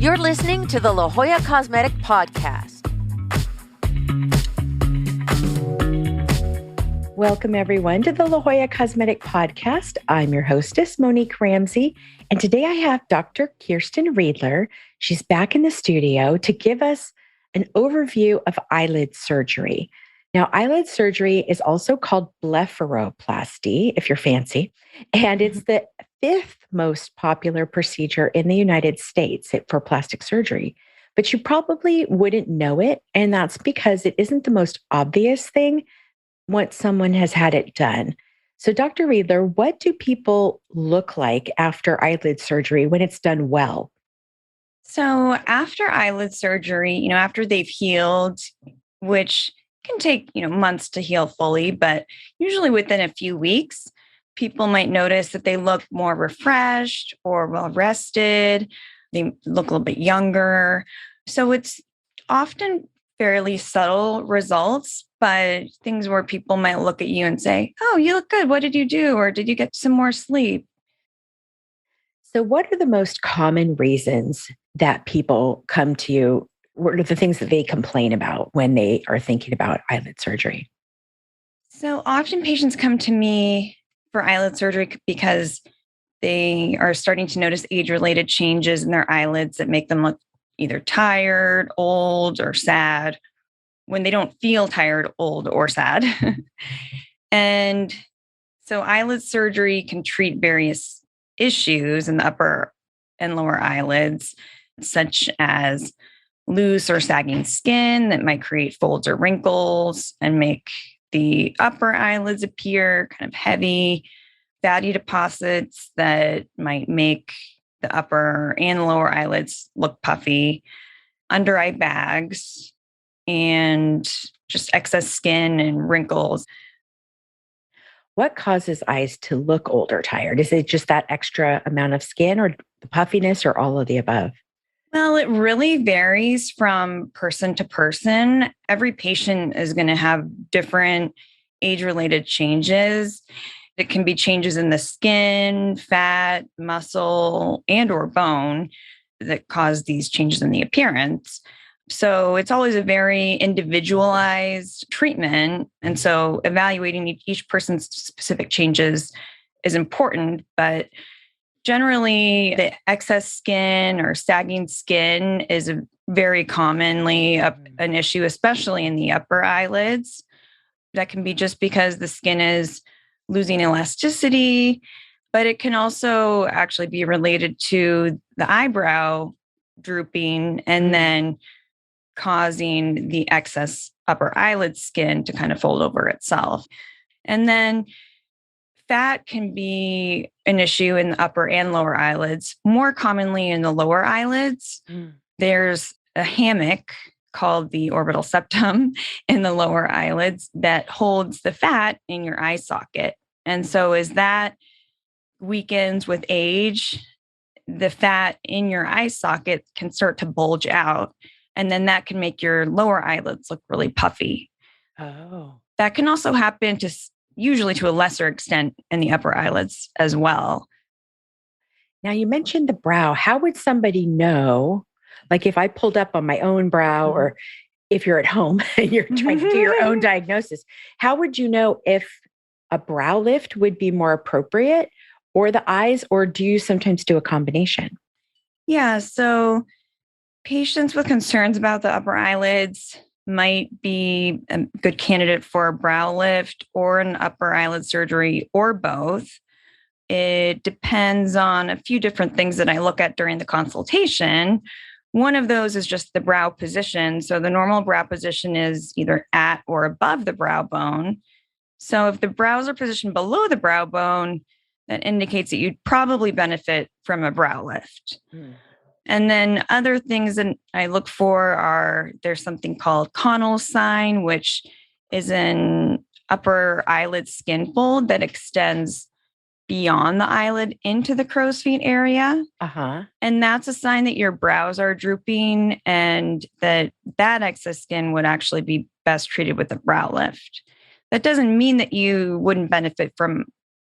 You're listening to the La Jolla Cosmetic Podcast. Welcome, everyone, to the La Jolla Cosmetic Podcast. I'm your hostess, Monique Ramsey, and today I have Dr. Kiersten Riedler. She's back in the studio to give us an overview of eyelid surgery. Now, eyelid surgery is also called blepharoplasty, if you're fancy, and it's the fifth most popular procedure in the United States for plastic surgery. But you probably wouldn't know it, and that's because it isn't the most obvious thing once someone has had it done. So, Dr. Riedler, what do people look like after eyelid surgery when it's done well? So after eyelid surgery, after they've healed, which can take, months to heal fully, but usually within a few weeks, people might notice that they look more refreshed or well rested. They look a little bit younger. So it's often fairly subtle results, but things where people might look at you and say, "Oh, you look good. What did you do? Or did you get some more sleep?" So, what are the most common reasons that people come to you? What are the things that they complain about when they are thinking about eyelid surgery? So often patients come to me for eyelid surgery because they are starting to notice age-related changes in their eyelids that make them look either tired, old, or sad when they don't feel tired, old, or sad. And so eyelid surgery can treat various issues in the upper and lower eyelids, such as loose or sagging skin that might create folds or wrinkles and make the upper eyelids appear kind of heavy, fatty deposits that might make the upper and lower eyelids look puffy, under eye bags, and just excess skin and wrinkles. What causes eyes to look old or tired? Is it just that extra amount of skin or the puffiness or all of the above? Well, it really varies from person to person. Every patient is going to have different age-related changes. It can be changes in the skin, fat, muscle, and or bone that cause these changes in the appearance. So it's always a very individualized treatment. And so evaluating each person's specific changes is important, but generally, the excess skin or sagging skin is very commonly an issue, especially in the upper eyelids. That can be just because the skin is losing elasticity, but it can also actually be related to the eyebrow drooping and then causing the excess upper eyelid skin to kind of fold over itself. And then fat can be an issue in the upper and lower eyelids, more commonly in the lower eyelids. There's a hammock called the orbital septum in the lower eyelids that holds the fat in your eye socket. And so as that weakens with age, the fat in your eye socket can start to bulge out. And then that can make your lower eyelids look really puffy. Oh. That can also happen usually to a lesser extent in the upper eyelids as well. Now, you mentioned the brow. How would somebody know, like if I pulled up on my own brow or if you're at home and you're trying to do your own diagnosis, how would you know if a brow lift would be more appropriate or the eyes, or do you sometimes do a combination? Yeah, so patients with concerns about the upper eyelids might be a good candidate for a brow lift or an upper eyelid surgery or both. It depends on a few different things that I look at during the consultation. One of those is just the brow position. So the normal brow position is either at or above the brow bone. So if the brows are positioned below the brow bone, that indicates that you'd probably benefit from a brow lift. And then other things that I look for there's something called Connell's sign, which is an upper eyelid skin fold that extends beyond the eyelid into the crow's feet area. And that's a sign that your brows are drooping and that excess skin would actually be best treated with a brow lift. That doesn't mean that you wouldn't benefit from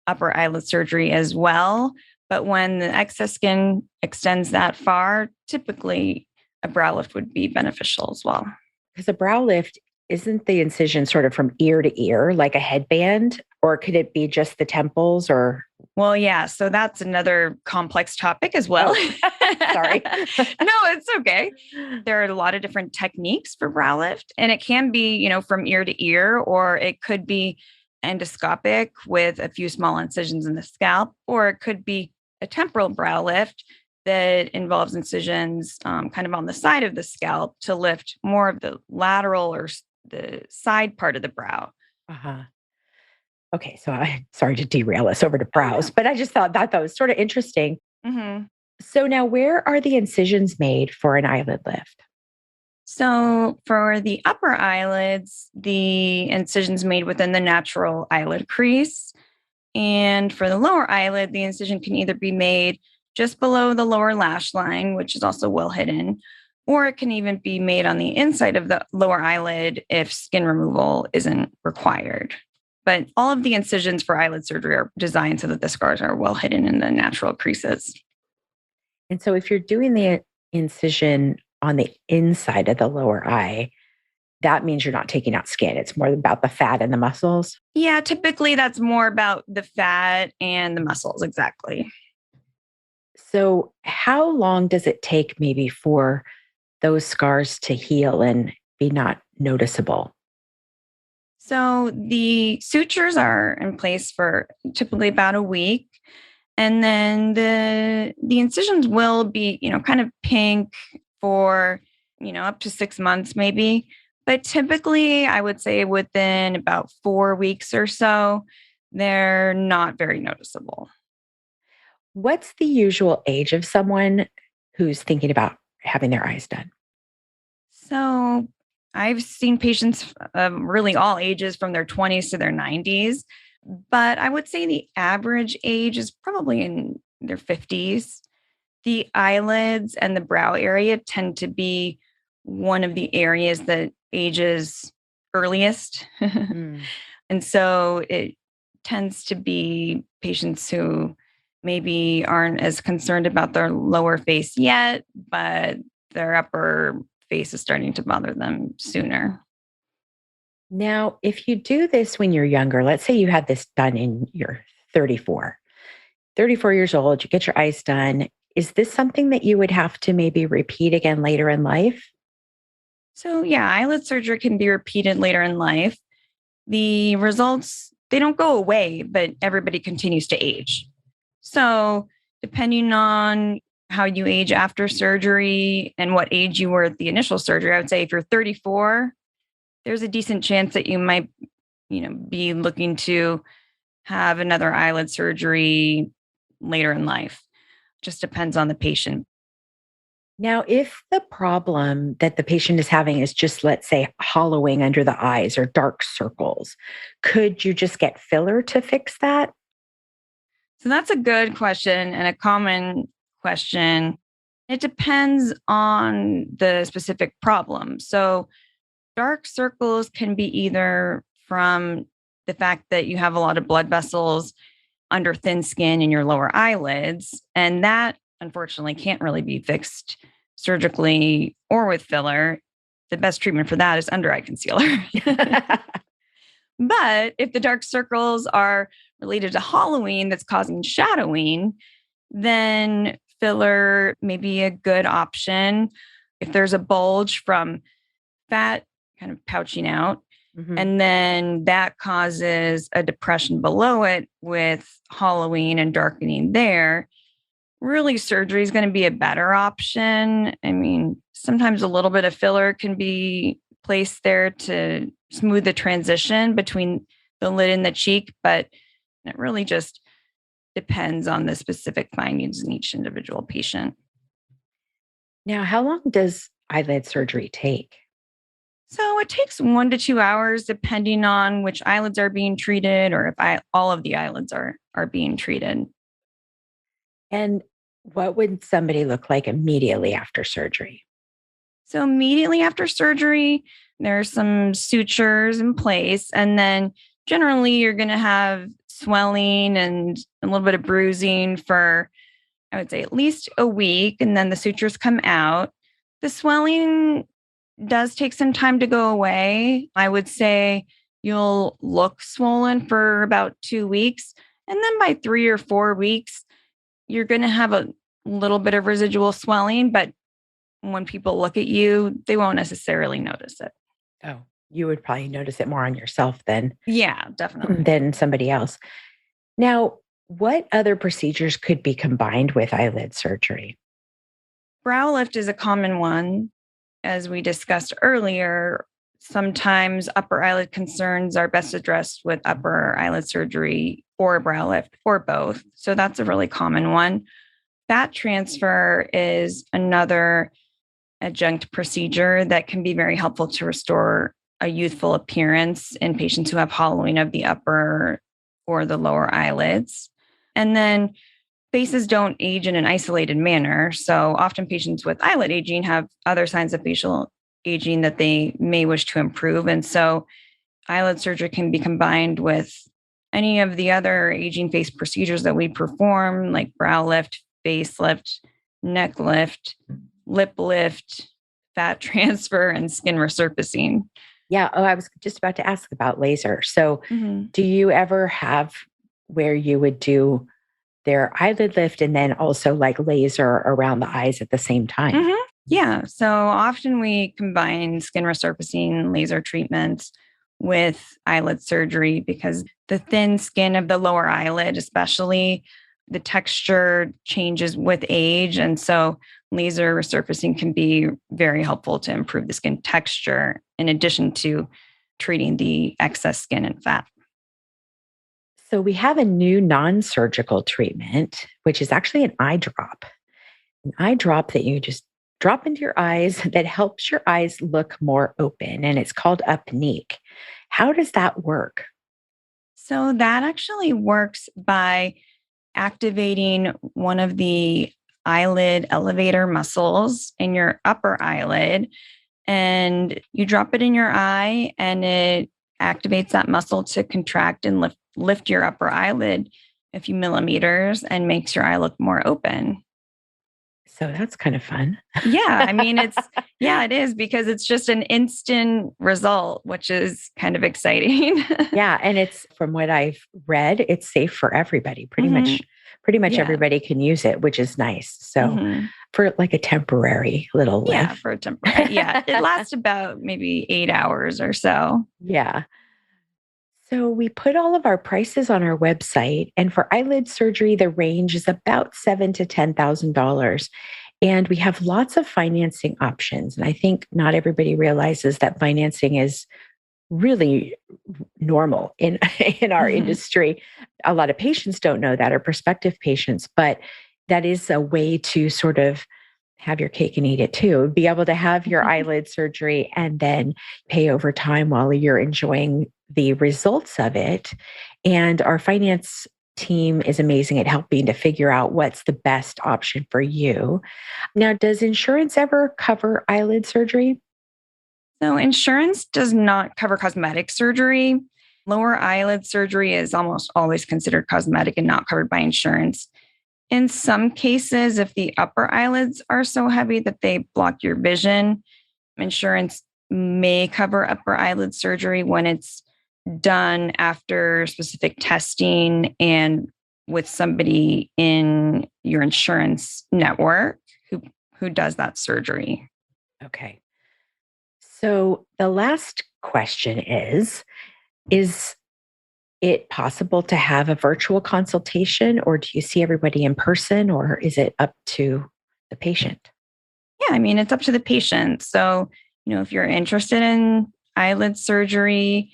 upper eyelid surgery as well, But when the excess skin extends that far, typically a brow lift would be beneficial as well. Because a brow lift, isn't the incision sort of from ear to ear, like a headband? Or could it be just the temples or? Well, yeah. So that's another complex topic as well. Oh, sorry. No, it's okay. There are a lot of different techniques for brow lift, and it can be, from ear to ear, or it could be endoscopic with a few small incisions in the scalp, or it could be a temporal brow lift that involves incisions kind of on the side of the scalp to lift more of the lateral or the side part of the brow. Uh-huh. Okay, so I'm sorry to derail us over to brows, but I just thought that was sort of interesting. Mm-hmm. So now where are the incisions made for an eyelid lift? So for the upper eyelids, the incision's made within the natural eyelid crease. And for the lower eyelid, the incision can either be made just below the lower lash line, which is also well hidden, or it can even be made on the inside of the lower eyelid if skin removal isn't required. But all of the incisions for eyelid surgery are designed so that the scars are well hidden in the natural creases. And so if you're doing the incision on the inside of the lower eye, that means you're not taking out skin. It's more about the fat and the muscles. Yeah, typically that's more about the fat and the muscles. Exactly. So how long does it take maybe for those scars to heal and be not noticeable? So the sutures are in place for typically about a week. And then the incisions will be, kind of pink for, up to 6 months maybe. But typically, I would say within about 4 weeks or so, they're not very noticeable. What's the usual age of someone who's thinking about having their eyes done? So I've seen patients of really all ages from their 20s to their 90s. But I would say the average age is probably in their 50s. The eyelids and the brow area tend to be one of the areas that ages earliest. Mm. And so it tends to be patients who maybe aren't as concerned about their lower face yet, but their upper face is starting to bother them sooner. Now, if you do this when you're younger, let's say you had this done in your 34 years old, you get your eyes done. Is this something that you would have to maybe repeat again later in life? So yeah, eyelid surgery can be repeated later in life. The results, they don't go away, but everybody continues to age. So depending on how you age after surgery and what age you were at the initial surgery, I would say if you're 34, there's a decent chance that you might, be looking to have another eyelid surgery later in life. Just depends on the patient. Now, if the problem that the patient is having is just, let's say, hollowing under the eyes or dark circles, could you just get filler to fix that? So that's a good question and a common question. It depends on the specific problem. So dark circles can be either from the fact that you have a lot of blood vessels under thin skin in your lower eyelids, and that unfortunately can't really be fixed surgically or with filler. The best treatment for that is under eye concealer. But if the dark circles are related to hollowing that's causing shadowing, then filler may be a good option. If there's a bulge from fat kind of pouching out, and then that causes a depression below it with hollowing and darkening there, really surgery is going to be a better option. I mean, sometimes a little bit of filler can be placed there to smooth the transition between the lid and the cheek, but it really just depends on the specific findings in each individual patient. Now, how long does eyelid surgery take? So it takes 1 to 2 hours, depending on which eyelids are being treated or if all of the eyelids are being treated. And what would somebody look like immediately after surgery? So immediately after surgery, there are some sutures in place. And then generally you're going to have swelling and a little bit of bruising for, I would say, at least a week. And then the sutures come out. The swelling does take some time to go away. I would say you'll look swollen for about 2 weeks. And then by 3 or 4 weeks, you're going to have a little bit of residual swelling. But when people look at you, they won't necessarily notice it. Oh, you would probably notice it more on yourself Yeah, definitely. than somebody else. Now, what other procedures could be combined with eyelid surgery? Brow lift is a common one. As we discussed earlier, sometimes upper eyelid concerns are best addressed with upper eyelid surgery or brow lift or both. So that's a really common one. Fat transfer is another adjunct procedure that can be very helpful to restore a youthful appearance in patients who have hollowing of the upper or the lower eyelids. And then faces don't age in an isolated manner. So often patients with eyelid aging have other signs of facial aging that they may wish to improve. And so eyelid surgery can be combined with any of the other aging face procedures that we perform, like brow lift, face lift, neck lift, lip lift, fat transfer, and skin resurfacing. Yeah. Oh, I was just about to ask about laser. So, do you ever have where you would do their eyelid lift and then also like laser around the eyes at the same time? Yeah. So often we combine skin resurfacing laser treatments with eyelid surgery because the thin skin of the lower eyelid, especially, the texture changes with age. And so laser resurfacing can be very helpful to improve the skin texture in addition to treating the excess skin and fat. So, we have a new non surgical treatment, which is actually an eye drop that you just drop into your eyes that helps your eyes look more open. And it's called Upneek. How does that work? So that actually works by activating one of the eyelid elevator muscles in your upper eyelid. And you drop it in your eye and it activates that muscle to contract and lift your upper eyelid a few millimeters and makes your eye look more open. So, that's kind of fun. Yeah, I mean, it is because it's just an instant result, which is kind of exciting. Yeah. And it's from what I've read, it's safe for everybody. Pretty much Yeah. everybody can use it, which is nice. So, Mhm. for like a temporary little Yeah, lift. for a temporary. Yeah, it lasts about maybe 8 hours or so. Yeah. So we put all of our prices on our website, and for eyelid surgery, the range is about $7,000 to $10,000. And we have lots of financing options. And I think not everybody realizes that financing is really normal in in our Mhm. industry. A lot of patients don't know that, or prospective patients, but that is a way to sort of have your cake and eat it too. Be able to have your eyelid surgery and then pay over time while you're enjoying the results of it. And our finance team is amazing at helping to figure out what's the best option for you. Now, does insurance ever cover eyelid surgery? So insurance does not cover cosmetic surgery. Lower eyelid surgery is almost always considered cosmetic and not covered by insurance. In some cases, if the upper eyelids are so heavy that they block your vision, insurance may cover upper eyelid surgery when it's done after specific testing and with somebody in your insurance network who does that surgery. Okay. So the last question is it possible to have a virtual consultation, or do you see everybody in person, or is it up to the patient? Yeah, I mean, it's up to the patient. So, if you're interested in eyelid surgery,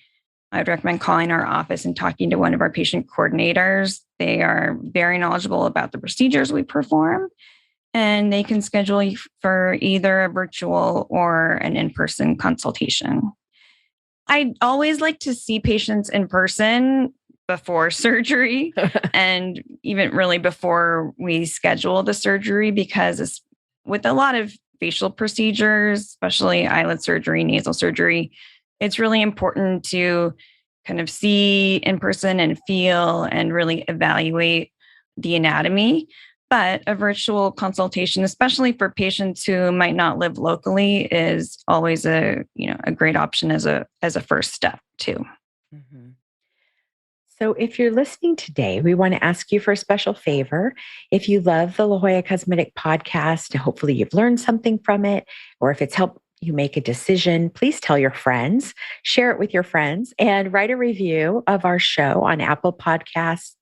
I'd recommend calling our office and talking to one of our patient coordinators. They are very knowledgeable about the procedures we perform, and they can schedule you for either a virtual or an in-person consultation. I always like to see patients in person before surgery and even really before we schedule the surgery, because with a lot of facial procedures, especially eyelid surgery, nasal surgery, it's really important to kind of see in person and feel and really evaluate the anatomy. But a virtual consultation, especially for patients who might not live locally, is always a great option as a first step too. Mm-hmm. So if you're listening today, we want to ask you for a special favor. If you love the La Jolla Cosmetic podcast, hopefully you've learned something from it, or if it's helped you make a decision, please tell your friends, share it with your friends, and write a review of our show on Apple Podcasts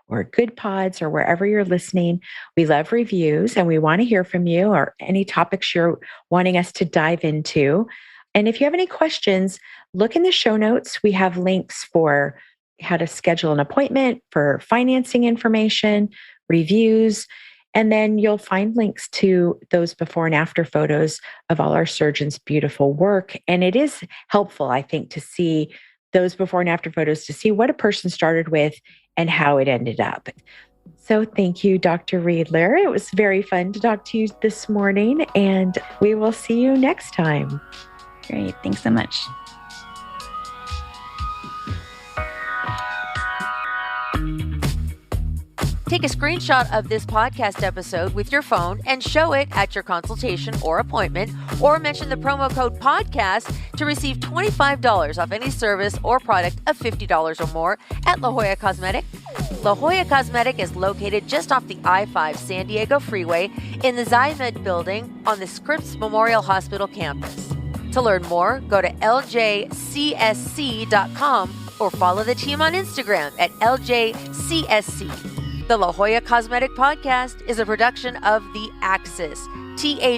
or Good Pods or wherever you're listening. We love reviews and we want to hear from you or any topics you're wanting us to dive into. And if you have any questions, look in the show notes. We have links for how to schedule an appointment, for financing information, reviews, and then you'll find links to those before and after photos of all our surgeons' beautiful work. And it is helpful, I think, to see those before and after photos to see what a person started with and how it ended up. So thank you, Dr. Riedler. It was very fun to talk to you this morning, and we will see you next time. Great. Thanks so much. Take a screenshot of this podcast episode with your phone and show it at your consultation or appointment, or mention the promo code podcast to receive $25 off any service or product of $50 or more at La Jolla Cosmetic. La Jolla Cosmetic is located just off the I-5 San Diego Freeway in the Zymed building on the Scripps Memorial Hospital campus. To learn more, go to ljcsc.com or follow the team on Instagram at ljcsc. The La Jolla Cosmetic Podcast is a production of The Axis, TheAxis.io.